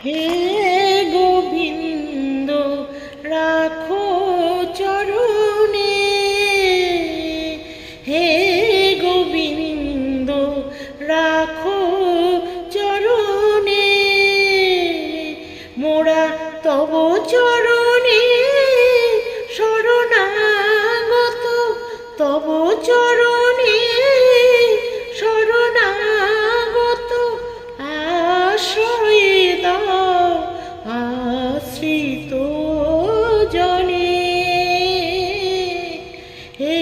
হে গোবিন্দ রাখো চরণে, হে গোবিন্দ রাখো চরণে, মোরা তব চরণে শরণাগত, তব চরণে শরণাগত, আশ্রয় দাও আশ্রিত জনে। হে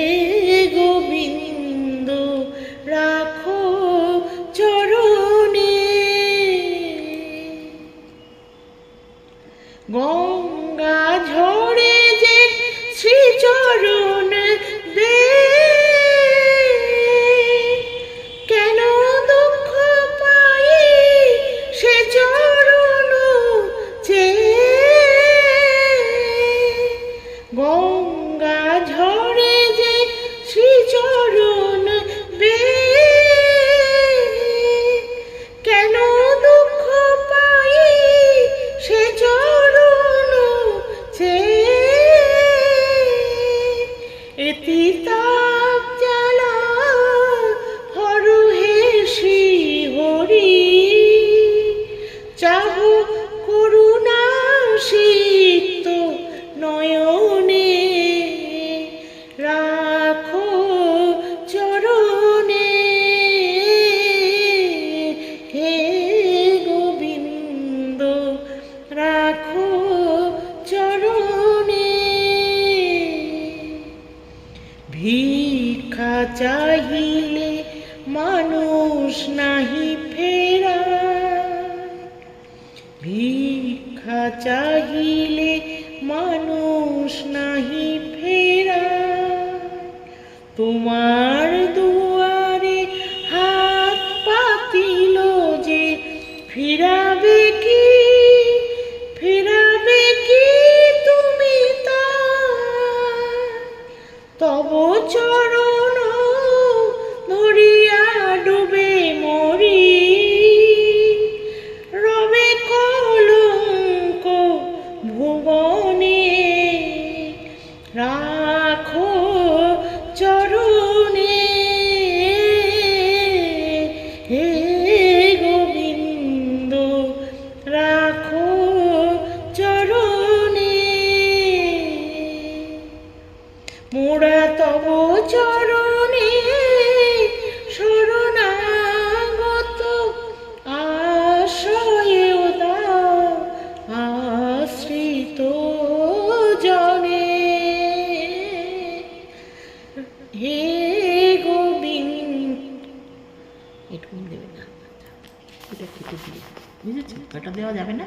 গোবিন্দ রাখো চরণে। গঙ্গা ঝরে যে শ্রীচরণ দে, কেন দুঃখ পাই সে চরণ চেয়ে। গঙ্গা ঝরে যে শ্রীচরণ দে, কেন দুঃখ পাই সে চরণ চেয়ে। এতি তাপ জ্বালা হরু হে শ্রী হরি, চাহ করুণা সিক্ত নয়নে, রাখো চরণে। হে গোবিন্দ রাখো চরণে। ভিক্ষা চাহিলে মানুষ নাহি ফেরায়, ভিক্ষা চাহিলে মানুষ নাহি ফেরায়। তোমার দুয়ারে হাত পাতিল যে ফিরাবে কি, ফিরাবে কি তুমি তা। তব চরণ ধরিয়া ডুবে মরি, রবে কলঙ্ক ভুবনে, রাখো চরণে। হে গোবিন্দ রাখো চরণে। মোরা তব চরণে শরণাগত, আশ্রয় দাও আশ্রিত জনে। হে গোবিন্দ, এটুকু দেবে না, এটা কেটে দিয়ে বুঝেছি, ওটা দেওয়া যাবে না।